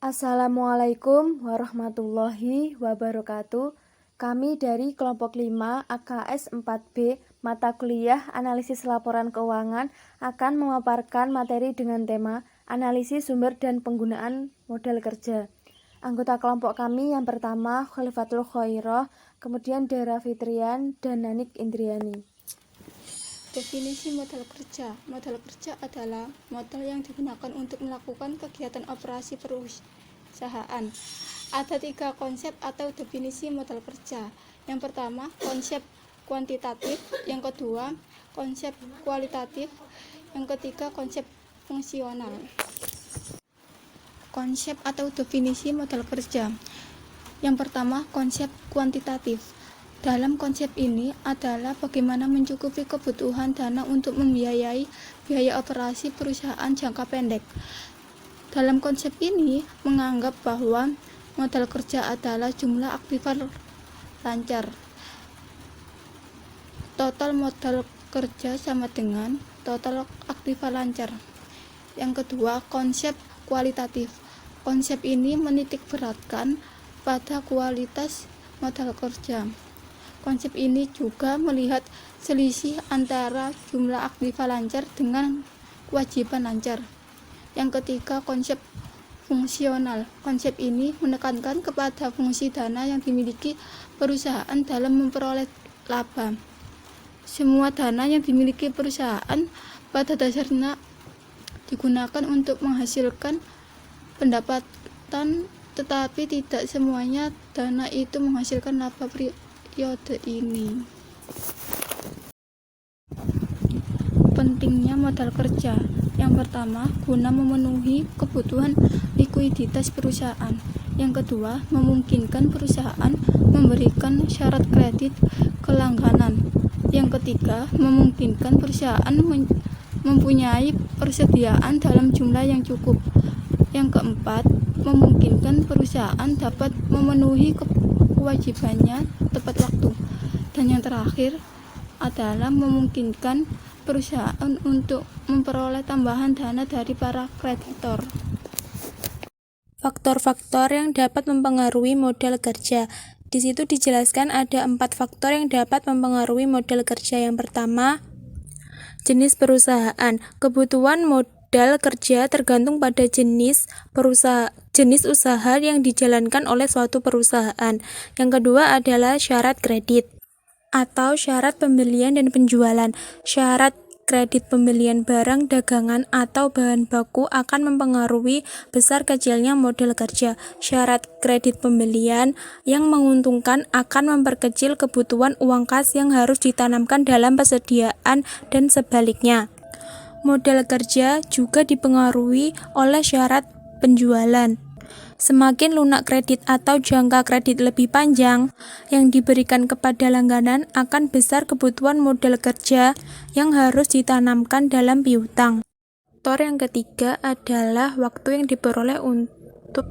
Assalamualaikum warahmatullahi wabarakatuh. Kami dari kelompok 5 AKS 4B mata kuliah analisis laporan keuangan akan memaparkan materi dengan tema analisis sumber dan penggunaan modal kerja. Anggota kelompok kami yang pertama Khalifatul Khoiroh, kemudian Dara Fitrian dan Nanik Indriani. Definisi modal kerja. Modal kerja adalah modal yang digunakan untuk melakukan kegiatan operasi perusahaan. Ada 3 konsep atau definisi modal kerja. Yang pertama, konsep kuantitatif. Yang kedua, konsep kualitatif. Yang ketiga, konsep fungsional. Konsep atau definisi modal kerja. Yang pertama, konsep kuantitatif. Dalam konsep ini adalah bagaimana mencukupi kebutuhan dana untuk membiayai biaya operasi perusahaan jangka pendek. Dalam konsep ini menganggap bahwa modal kerja adalah jumlah aktiva lancar. Total modal kerja sama dengan total aktiva lancar. Yang kedua, konsep kualitatif. Konsep ini menitik beratkan pada kualitas modal kerja. Konsep ini juga melihat selisih antara jumlah aktiva lancar dengan kewajiban lancar. Yang ketiga, konsep fungsional. Konsep ini menekankan kepada fungsi dana yang dimiliki perusahaan dalam memperoleh laba. Semua dana yang dimiliki perusahaan pada dasarnya digunakan untuk menghasilkan pendapatan, tetapi tidak semuanya dana itu menghasilkan laba periode ini. Pentingnya modal kerja. Yang pertama, guna memenuhi kebutuhan likuiditas perusahaan. Yang kedua, memungkinkan perusahaan memberikan syarat kredit kelangganan. Yang ketiga, memungkinkan perusahaan mempunyai persediaan dalam jumlah yang cukup. Yang keempat, memungkinkan perusahaan dapat memenuhi kewajibannya tepat waktu. Dan yang terakhir adalah memungkinkan perusahaan untuk memperoleh tambahan dana dari para kreditor. Faktor-faktor yang dapat mempengaruhi modal kerja. Di situ dijelaskan ada 4 faktor yang dapat mempengaruhi modal kerja. Yang pertama, jenis perusahaan. Kebutuhan modal kerja tergantung pada jenis usaha yang dijalankan oleh suatu perusahaan. Yang kedua adalah syarat kredit atau syarat pembelian dan penjualan. Syarat kredit pembelian barang dagangan atau bahan baku akan mempengaruhi besar kecilnya modal kerja. Syarat kredit pembelian yang menguntungkan akan memperkecil kebutuhan uang kas yang harus ditanamkan dalam persediaan dan sebaliknya. Modal kerja juga dipengaruhi oleh syarat penjualan. Semakin lunak kredit atau jangka kredit lebih panjang yang diberikan kepada langganan, akan besar kebutuhan modal kerja yang harus ditanamkan dalam piutang. Faktor yang ketiga adalah waktu yang diperoleh untuk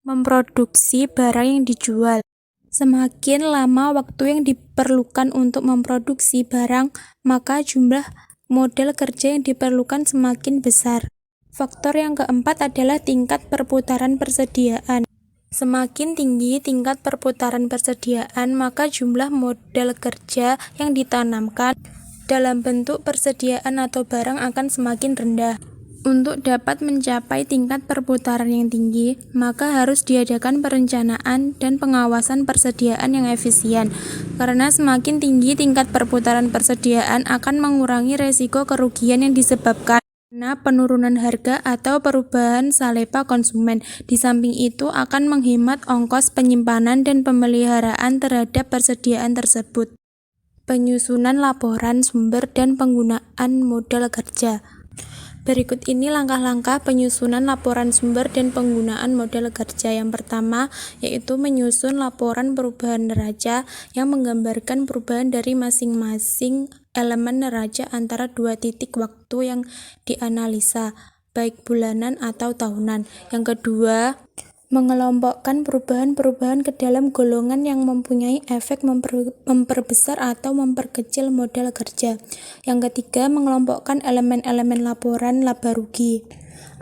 memproduksi barang yang dijual. Semakin lama waktu yang diperlukan untuk memproduksi barang, maka jumlah modal kerja yang diperlukan semakin besar. Faktor yang keempat adalah tingkat perputaran persediaan. Semakin tinggi tingkat perputaran persediaan, maka jumlah modal kerja yang ditanamkan dalam bentuk persediaan atau barang akan semakin rendah. Untuk dapat mencapai tingkat perputaran yang tinggi, maka harus diadakan perencanaan dan pengawasan persediaan yang efisien. Karena semakin tinggi tingkat perputaran persediaan akan mengurangi resiko kerugian yang disebabkan karena penurunan harga atau perubahan saleva konsumen. Di samping itu akan menghemat ongkos penyimpanan dan pemeliharaan terhadap persediaan tersebut. Penyusunan laporan sumber dan penggunaan modal kerja. Berikut ini langkah-langkah penyusunan laporan sumber dan penggunaan modal kerja. Yang pertama, yaitu menyusun laporan perubahan neraca yang menggambarkan perubahan dari masing-masing elemen neraca antara 2 titik waktu yang dianalisa, baik bulanan atau tahunan. Yang kedua, mengelompokkan perubahan-perubahan ke dalam golongan yang mempunyai efek memperbesar atau memperkecil modal kerja. Yang ketiga, mengelompokkan elemen-elemen laporan laba rugi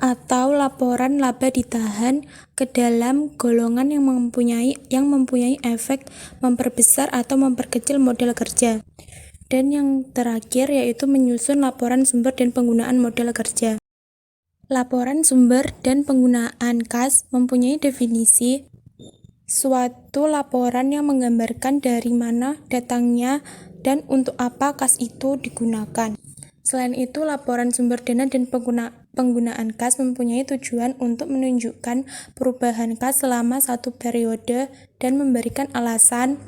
atau laporan laba ditahan ke dalam golongan yang mempunyai efek memperbesar atau memperkecil modal kerja. Dan yang terakhir yaitu menyusun laporan sumber dan penggunaan modal kerja. Laporan sumber dan penggunaan kas mempunyai definisi suatu laporan yang menggambarkan dari mana datangnya dan untuk apa kas itu digunakan. Selain itu, laporan sumber dana dan penggunaan kas mempunyai tujuan untuk menunjukkan perubahan kas selama satu periode dan memberikan alasan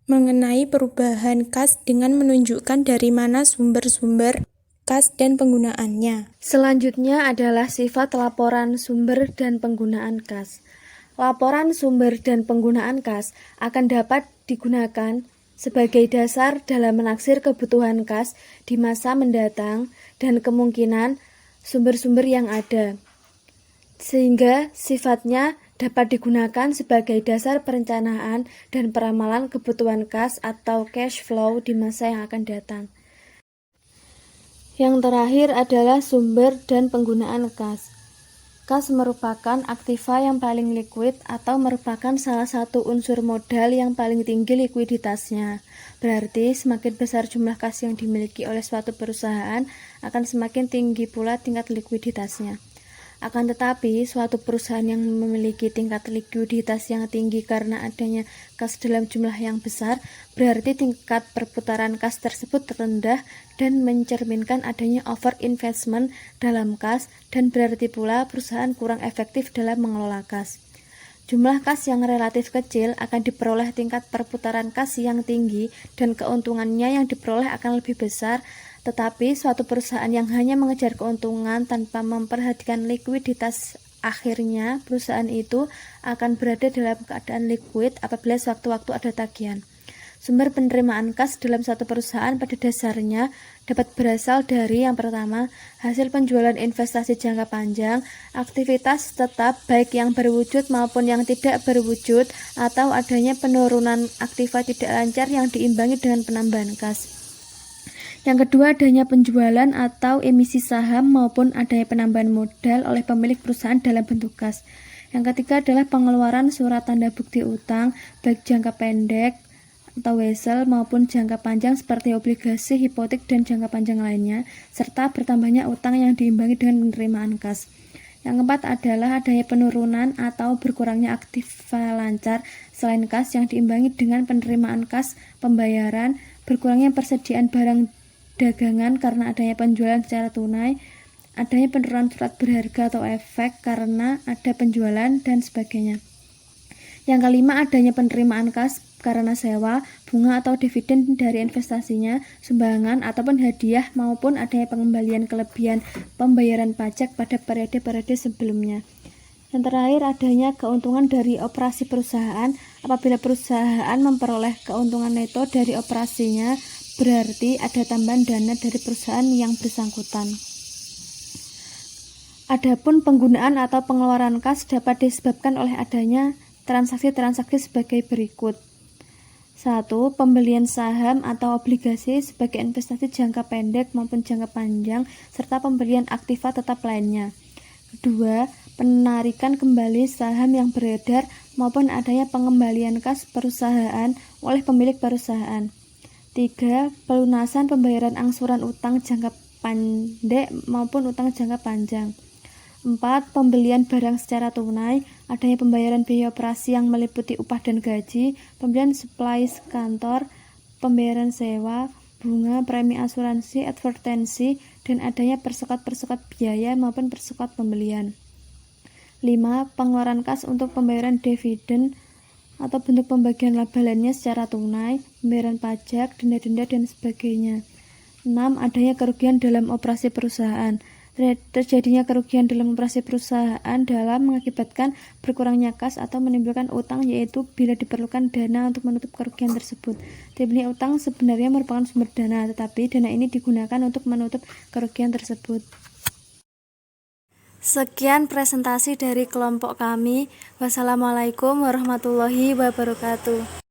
mengenai perubahan kas dengan menunjukkan dari mana sumber-sumber kas dan penggunaannya. Selanjutnya adalah sifat laporan sumber dan penggunaan kas. Laporan sumber dan penggunaan kas akan dapat digunakan sebagai dasar dalam menaksir kebutuhan kas di masa mendatang dan kemungkinan sumber-sumber yang ada, sehingga sifatnya dapat digunakan sebagai dasar perencanaan dan peramalan kebutuhan kas atau cash flow di masa yang akan datang. Yang terakhir adalah sumber dan penggunaan kas. Kas merupakan aktiva yang paling liquid atau merupakan salah satu unsur modal yang paling tinggi likuiditasnya. Berarti semakin besar jumlah kas yang dimiliki oleh suatu perusahaan akan semakin tinggi pula tingkat likuiditasnya. Akan tetapi, suatu perusahaan yang memiliki tingkat likuiditas yang tinggi karena adanya kas dalam jumlah yang besar, berarti tingkat perputaran kas tersebut rendah dan mencerminkan adanya over investment dalam kas, dan berarti pula perusahaan kurang efektif dalam mengelola kas. Jumlah kas yang relatif kecil akan diperoleh tingkat perputaran kas yang tinggi dan keuntungannya yang diperoleh akan lebih besar. Tetapi suatu perusahaan yang hanya mengejar keuntungan tanpa memperhatikan likuiditas, akhirnya perusahaan itu akan berada dalam keadaan liquid apabila sewaktu-waktu ada tagihan. Sumber penerimaan kas dalam satu perusahaan pada dasarnya dapat berasal dari yang pertama, hasil penjualan investasi jangka panjang, aktivitas tetap baik yang berwujud maupun yang tidak berwujud, atau adanya penurunan aktiva tidak lancar yang diimbangi dengan penambahan kas. Yang kedua, adanya penjualan atau emisi saham maupun adanya penambahan modal oleh pemilik perusahaan dalam bentuk kas. Yang ketiga adalah pengeluaran surat tanda bukti utang baik jangka pendek atau wesel maupun jangka panjang seperti obligasi, hipotek, dan jangka panjang lainnya, serta bertambahnya utang yang diimbangi dengan penerimaan kas. Yang keempat adalah adanya penurunan atau berkurangnya aktiva lancar selain kas yang diimbangi dengan penerimaan kas pembayaran, berkurangnya persediaan barang dagangan karena adanya penjualan secara tunai, adanya penurunan surat berharga atau efek karena ada penjualan, dan sebagainya. Yang kelima, adanya penerimaan kas karena sewa, bunga atau dividen dari investasinya, sumbangan ataupun hadiah, maupun adanya pengembalian kelebihan pembayaran pajak pada periode-periode sebelumnya. Yang terakhir, adanya keuntungan dari operasi perusahaan. Apabila perusahaan memperoleh keuntungan neto dari operasinya, berarti ada tambahan dana dari perusahaan yang bersangkutan. Adapun penggunaan atau pengeluaran kas dapat disebabkan oleh adanya transaksi-transaksi sebagai berikut. 1. Pembelian saham atau obligasi sebagai investasi jangka pendek maupun jangka panjang, serta pembelian aktiva tetap lainnya. 2. Penarikan kembali saham yang beredar maupun adanya pengembalian kas perusahaan oleh pemilik perusahaan. 3. Pelunasan pembayaran angsuran utang jangka pendek maupun utang jangka panjang. 4. Pembelian barang secara tunai, adanya pembayaran biaya operasi yang meliputi upah dan gaji, pembelian supplies kantor, pembayaran sewa, bunga, premi asuransi, advertensi, dan adanya persekot-persekot biaya maupun persekot pembelian. 5. Pengeluaran kas untuk pembayaran dividen atau bentuk pembagian laba lainnya secara tunai, pembayaran pajak, denda-denda, dan sebagainya. 6. Adanya kerugian dalam operasi perusahaan. Terjadinya kerugian dalam operasi perusahaan dalam mengakibatkan berkurangnya kas atau menimbulkan utang, yaitu bila diperlukan dana untuk menutup kerugian tersebut. Timbulnya utang sebenarnya merupakan sumber dana, tetapi dana ini digunakan untuk menutup kerugian tersebut. Sekian presentasi dari kelompok kami. Wassalamualaikum warahmatullahi wabarakatuh.